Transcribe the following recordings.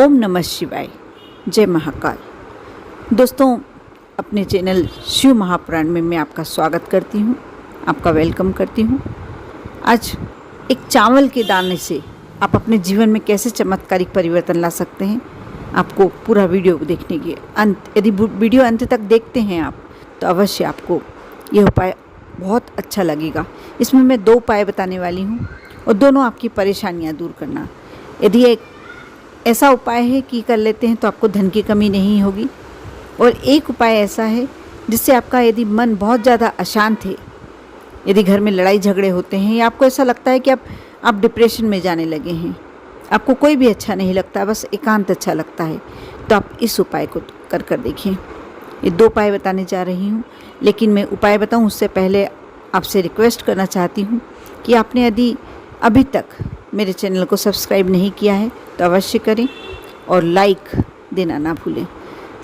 ओम नमः शिवाय। जय महाकाल। दोस्तों, अपने चैनल शिव महापुराण में मैं आपका स्वागत करती हूँ, आपका वेलकम करती हूँ। आज एक चावल के दाने से आप अपने जीवन में कैसे चमत्कारिक परिवर्तन ला सकते हैं, आपको पूरा वीडियो देखने की यदि वीडियो अंत तक देखते हैं आप तो अवश्य आपको यह उपाय बहुत अच्छा लगेगा। इसमें मैं 2 उपाय बताने वाली हूँ और दोनों आपकी परेशानियाँ दूर करना। यदि एक ऐसा उपाय है कि कर लेते हैं तो आपको धन की कमी नहीं होगी, और एक उपाय ऐसा है जिससे आपका यदि मन बहुत ज़्यादा अशांत है, यदि घर में लड़ाई झगड़े होते हैं या आपको ऐसा लगता है कि आप डिप्रेशन में जाने लगे हैं, आपको कोई भी अच्छा नहीं लगता, बस एकांत अच्छा लगता है, तो आप इस उपाय को कर देखिए। ये 2 उपाय बताने जा रही हूँ, लेकिन मैं उपाय बताऊँ उससे पहले आपसे रिक्वेस्ट करना चाहती हूँ कि आपने यदि अभी तक मेरे चैनल को सब्सक्राइब नहीं किया है तो अवश्य करें और लाइक देना ना भूलें।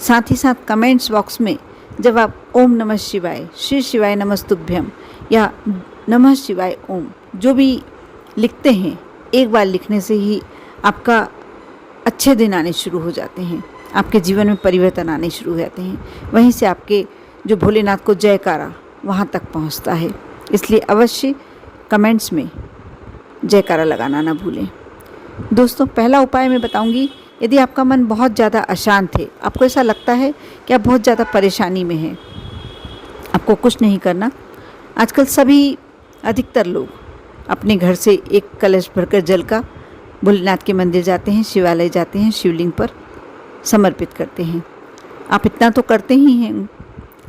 साथ ही साथ कमेंट्स बॉक्स में जब आप ओम नमः शिवाय, श्री शिवाय नमस्तुभ्यम या नमः शिवाय ओम जो भी लिखते हैं, एक बार लिखने से ही आपका अच्छे दिन आने शुरू हो जाते हैं, आपके जीवन में परिवर्तन आने शुरू हो जाते हैं। वहीं से आपके जो भोलेनाथ को जयकारा वहाँ तक पहुँचता है। इसलिए अवश्य कमेंट्स में जयकारा लगाना ना भूलें। दोस्तों, पहला उपाय मैं बताऊंगी। यदि आपका मन बहुत ज़्यादा अशांत है, आपको ऐसा लगता है कि आप बहुत ज़्यादा परेशानी में हैं, आपको कुछ नहीं करना। आजकल सभी अधिकतर लोग अपने घर से एक कलश भरकर जल का भोलेनाथ के मंदिर जाते हैं, शिवालय जाते हैं, शिवलिंग पर समर्पित करते हैं। आप इतना तो करते ही हैं,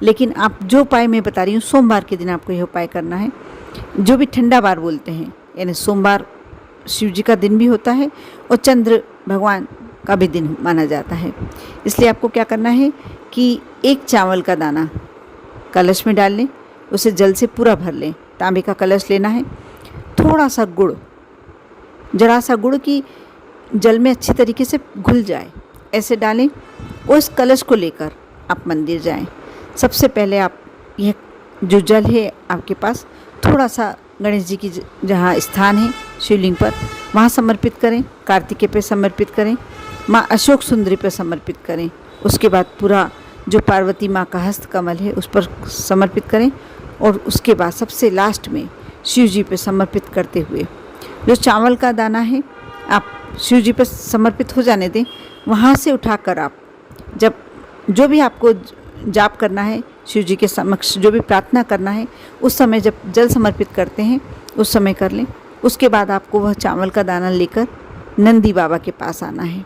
लेकिन आप जो उपाय मैं बता रही हूँ, सोमवार के दिन आपको यह उपाय करना है। जो भी ठंडा वार बोलते हैं, यानी सोमवार शिव जी का दिन भी होता है और चंद्र भगवान का भी दिन माना जाता है। इसलिए आपको क्या करना है कि एक चावल का दाना कलश में डाल लें, उसे जल से पूरा भर लें। तांबे का कलश लेना है, थोड़ा सा गुड़, जरा सा गुड़ की जल में अच्छी तरीके से घुल जाए, ऐसे डालें और इस कलश को लेकर आप मंदिर जाएं। सबसे पहले आप यह जो जल है आपके पास, थोड़ा सा गणेश जी की जहाँ स्थान है शिवलिंग पर, वहाँ समर्पित करें। कार्तिकेय पे समर्पित करें, माँ अशोक सुंदरी पर समर्पित करें। उसके बाद पूरा जो पार्वती माँ का हस्त कमल है उस पर समर्पित करें, और उसके बाद सबसे लास्ट में शिव जी पे समर्पित करते हुए जो चावल का दाना है आप शिव जी पर समर्पित हो जाने दें। वहाँ से उठाकर आप जब जो भी आपको जाप करना है, शिव जी के समक्ष जो भी प्रार्थना करना है, उस समय जब जल समर्पित करते हैं उस समय कर लें। उसके बाद आपको वह चावल का दाना लेकर नंदी बाबा के पास आना है,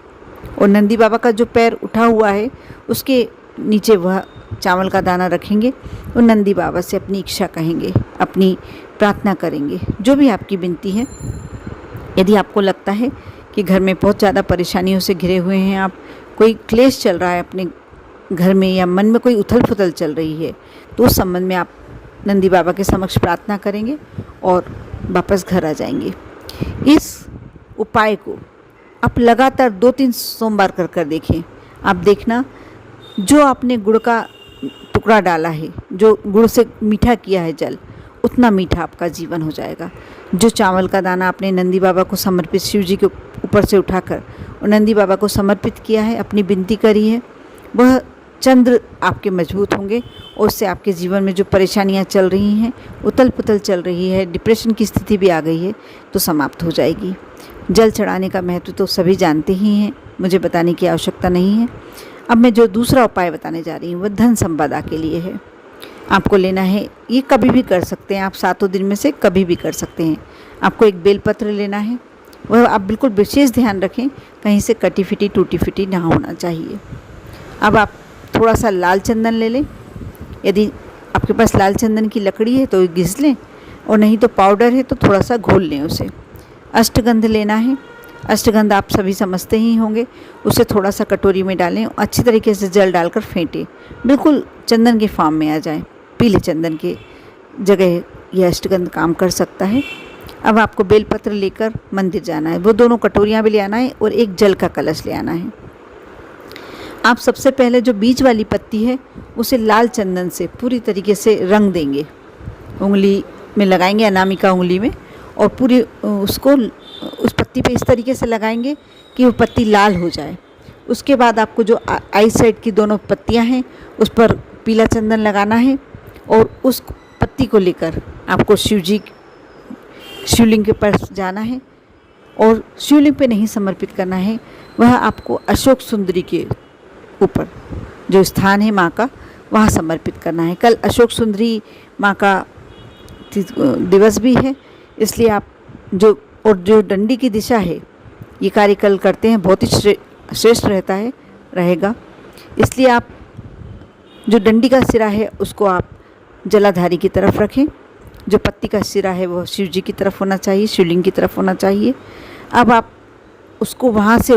और नंदी बाबा का जो पैर उठा हुआ है उसके नीचे वह चावल का दाना रखेंगे और नंदी बाबा से अपनी इच्छा कहेंगे, अपनी प्रार्थना करेंगे, जो भी आपकी विनती है। यदि आपको लगता है कि घर में बहुत ज़्यादा परेशानियों से घिरे हुए हैं आप, कोई क्लेश चल रहा है अपने घर में या मन में कोई उथल पुथल चल रही है, तो उस संबंध में आप नंदी बाबा के समक्ष प्रार्थना करेंगे और वापस घर आ जाएंगे। इस उपाय को आप लगातार 2-3 सोमवार कर देखें। आप देखना, जो आपने गुड़ का टुकड़ा डाला है, जो गुड़ से मीठा किया है जल, उतना मीठा आपका जीवन हो जाएगा। जो चावल का दाना आपने नंदी बाबा को समर्पित शिव जी के ऊपर से उठाकर और नंदी बाबा को समर्पित किया है, अपनी विनती करी है, वह चंद्र आपके मजबूत होंगे और उससे आपके जीवन में जो परेशानियां चल रही हैं, उथल पुथल चल रही है, डिप्रेशन की स्थिति भी आ गई है, तो समाप्त हो जाएगी। जल चढ़ाने का महत्व तो सभी जानते ही हैं, मुझे बताने की आवश्यकता नहीं है। अब मैं जो दूसरा उपाय बताने जा रही हूँ वह धन संपदा के लिए है। आपको लेना है, ये कभी भी कर सकते हैं आप, 7 दिन में से कभी भी कर सकते हैं। आपको एक बेलपत्र लेना है, वह आप बिल्कुल विशेष ध्यान रखें, कहीं से कटी फिटी टूटी फिटी ना होना चाहिए। अब आप थोड़ा सा लाल चंदन ले लें। यदि आपके पास लाल चंदन की लकड़ी है तो घिस लें, और नहीं तो पाउडर है तो थोड़ा सा घोल लें उसे। अष्टगंध लेना है। अष्टगंध आप सभी समझते ही होंगे, उसे थोड़ा सा कटोरी में डालें, अच्छी तरीके से जल डालकर फेंटें, बिल्कुल चंदन के फॉर्म में आ जाए। पीले चंदन के जगह यह अष्टगंध काम कर सकता है। अब आपको बेलपत्र लेकर मंदिर जाना है, वो दोनों कटोरियाँ भी ले आना है और एक जल का कलश ले आना है। आप सबसे पहले जो बीच वाली पत्ती है उसे लाल चंदन से पूरी तरीके से रंग देंगे, उंगली में लगाएंगे, अनामिका उंगली में, और पूरी उसको उस पत्ती पे इस तरीके से लगाएंगे कि वो पत्ती लाल हो जाए। उसके बाद आपको जो आई साइड की दोनों पत्तियां हैं उस पर पीला चंदन लगाना है और उस पत्ती को लेकर आपको शिवलिंग के पास जाना है और शिवलिंग पे नहीं समर्पित करना है, वह आपको अशोक सुंदरी के ऊपर जो स्थान है माँ का वहाँ समर्पित करना है। कल अशोक सुंदरी माँ का दिवस भी है, इसलिए आप जो डंडी की दिशा है ये कार्य कल करते हैं बहुत ही श्रेष्ठ रहेगा। इसलिए आप जो डंडी का सिरा है उसको आप जलाधारी की तरफ रखें, जो पत्ती का सिरा है वो शिव जी की तरफ होना चाहिए, शिवलिंग की तरफ होना चाहिए। अब आप उसको वहाँ से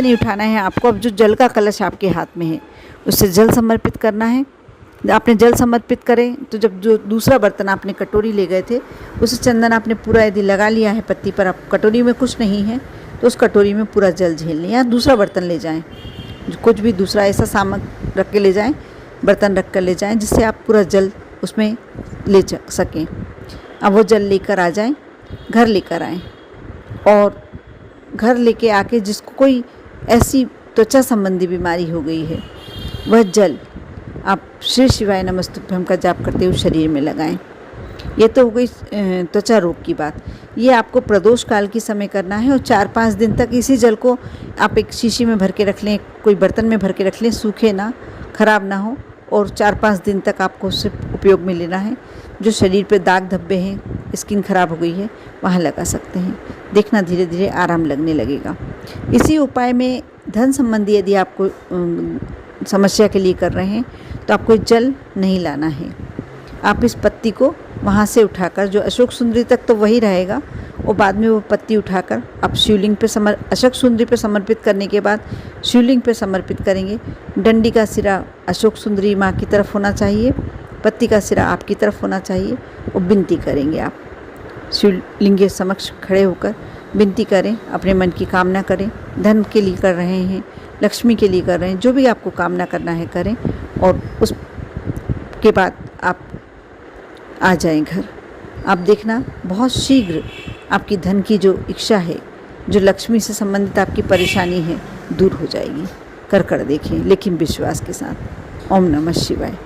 नहीं उठाना है आपको। अब जो जल का कलश आपके हाथ में है उससे जल समर्पित करना है। आपने जल समर्पित करें तो जब जो दूसरा बर्तन आपने कटोरी ले गए थे उसे चंदन आपने पूरा यदि लगा लिया है पत्ती पर, आप कटोरी में कुछ नहीं है तो उस कटोरी में पूरा जल झेल लें, या दूसरा बर्तन ले जाएं, कुछ भी दूसरा ऐसा सामग्री रख के ले जाएं, बर्तन रख कर ले जाएं जिससे आप पूरा जल उसमें ले सकें। अब वो जल लेकर आ जाएं, घर लेकर आएँ और घर लेके आके जिसको कोई ऐसी त्वचा संबंधी बीमारी हो गई है वह जल आप श्री शिवाय नमस्तुभ्यम का जाप करते हुए शरीर में लगाएं। ये तो हो गई त्वचा रोग की बात। ये आपको प्रदोष काल की समय करना है और 4-5 दिन तक इसी जल को आप एक शीशी में भर के रख लें, कोई बर्तन में भर के रख लें, सूखे ना, खराब ना हो, और 4-5 दिन तक आपको उससे उपयोग में लेना है। जो शरीर पे दाग धब्बे हैं, स्किन खराब हो गई है, वहाँ लगा सकते हैं। देखना धीरे धीरे आराम लगने लगेगा। इसी उपाय में धन संबंधी यदि आपको समस्या के लिए कर रहे हैं तो आपको जल नहीं लाना है। आप इस पत्ती को वहाँ से उठाकर, जो अशोक सुंदरी तक तो वही रहेगा, और बाद में वो पत्ती उठाकर आप शिवलिंग पे अशोक सुंदरी पे समर्पित करने के बाद शिवलिंग पे समर्पित करेंगे। डंडी का सिरा अशोक सुंदरी माँ की तरफ होना चाहिए, पत्ती का सिरा आपकी तरफ होना चाहिए, और विनती करेंगे। आप शिवलिंग के समक्ष खड़े होकर विनती करें, अपने मन की कामना करें। धन के लिए कर रहे हैं, लक्ष्मी के लिए कर रहे हैं, जो भी आपको कामना करना है करें, और उसके बाद आप आ जाएं घर। आप देखना बहुत शीघ्र आपकी धन की जो इच्छा है, जो लक्ष्मी से संबंधित आपकी परेशानी है, दूर हो जाएगी। कर देखें, लेकिन विश्वास के साथ। ओम नमः शिवाय।